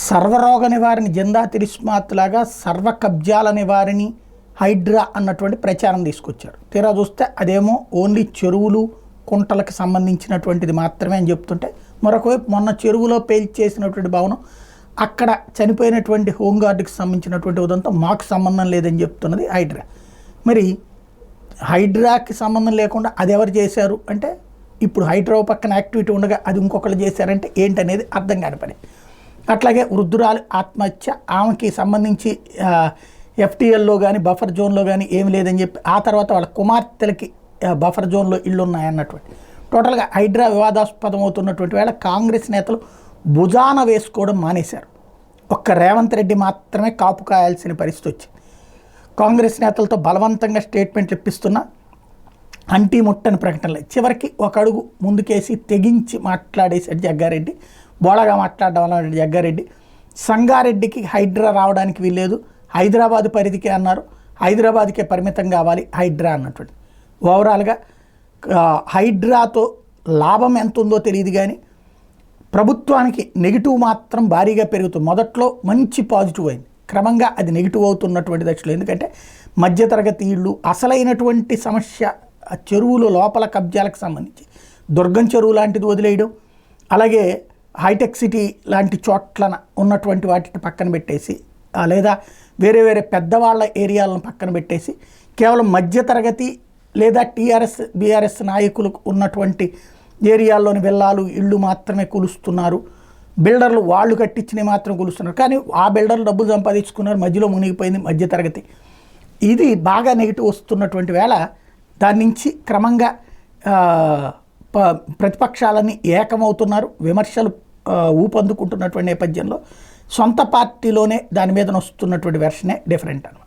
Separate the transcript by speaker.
Speaker 1: సర్వరోగ నివారణ జెండా తిరిస్మాత్ లాగా సర్వ కబ్జాల నివారణి హైడ్రా అన్నటువంటి ప్రచారం తీసుకొచ్చారు. తీరా చూస్తే అదేమో ఓన్లీ చెరువులు కుంటలకు సంబంధించినటువంటిది మాత్రమే అని చెప్తుంటే, మరొకవైపు మొన్న చెరువులో పేల్చేసినటువంటి భవనం అక్కడ చనిపోయినటువంటి హోంగార్డుకి సంబంధించినటువంటి ఉదంతం మాకు సంబంధం లేదని చెప్తున్నది హైడ్రా. మరి హైడ్రాకి సంబంధం లేకుండా అది ఎవరు చేశారు అంటే, ఇప్పుడు హైడ్రా పక్కన యాక్టివిటీ ఉండగా అది ఇంకొకరు చేశారంటే ఏంటనేది అర్థం కాని పని. అట్లాగే వృద్ధురాలు ఆత్మహత్య, ఆమెకి సంబంధించి ఎఫ్టీఎల్లో కానీ బఫర్ జోన్లో కానీ ఏమి లేదని చెప్పి ఆ తర్వాత వాళ్ళ కుమార్తెలకి బఫర్ జోన్లో ఇళ్ళు ఉన్నాయన్నటువంటి టోటల్గా హైడ్రా వివాదాస్పదం అవుతున్నటువంటి వేళ కాంగ్రెస్ నేతలు భుజాన వేసుకోవడం మానేశారు. ఒక్క రేవంత్ రెడ్డి మాత్రమే కాపు కాయాల్సిన పరిస్థితి వచ్చింది. కాంగ్రెస్ నేతలతో బలవంతంగా స్టేట్మెంట్లు ఇప్పిస్తున్న అంటీ ముట్టని ప్రకటనలు చివరికి ఒక అడుగు ముందుకేసి తెగించి మాట్లాడేసాడు జగ్గారెడ్డి. బోళగా మాట్లాడడం వల్ల జగ్గారెడ్డి సంగారెడ్డికి హైడ్రా రావడానికి వీల్లేదు, హైదరాబాద్ పరిధికే అన్నారు, హైదరాబాద్కే పరిమితం కావాలి హైడ్రా అన్నటువంటి. ఓవరాల్గా హైడ్రాతో లాభం ఎంత ఉందో తెలియదు కానీ ప్రభుత్వానికి నెగిటివ్ మాత్రం భారీగా పెరుగుతుంది. మొదట్లో మంచి పాజిటివ్ అయింది, క్రమంగా అది నెగిటివ్ అవుతున్నటువంటి దశలో. ఎందుకంటే మధ్యతరగతి ఇళ్ళు అసలైనటువంటి సమస్య చెరువులు లోపల కబ్జాలకు సంబంధించి దుర్గం చెరువు లాంటిది వదిలేయడం, అలాగే హైటెక్ సిటీ లాంటి చోట్ల ఉన్నటువంటి వాటిని పక్కన పెట్టేసి లేదా వేరే వేరే పెద్దవాళ్ళ ఏరియాలను పక్కన పెట్టేసి కేవలం మధ్యతరగతి లేదా టీఆర్ఎస్ బీఆర్ఎస్ నాయకులకు ఉన్నటువంటి ఏరియాల్లోని విల్లాలు ఇళ్ళు మాత్రమే కూలుస్తున్నారు. బిల్డర్లు వాళ్ళు కట్టించినవి మాత్రం కూలుస్తున్నారు. కానీ ఆ బిల్డర్లు డబ్బులు సంపాదించుకున్నారు, మధ్యలో మునిగిపోయింది మధ్యతరగతి. ఇది బాగా నెగిటివ్ వస్తున్నటువంటి వేళ దాని నుంచి క్రమంగా ప్రతిపక్షాలన్నీ ఏకమవుతున్నారు. విమర్శలు ఊపందుకుంటున్నటువంటి నేపథ్యంలో సొంత పార్టీలోనే దాని మీద వస్తున్నటువంటి వెర్షనే డిఫరెంట్ అన్నమాట.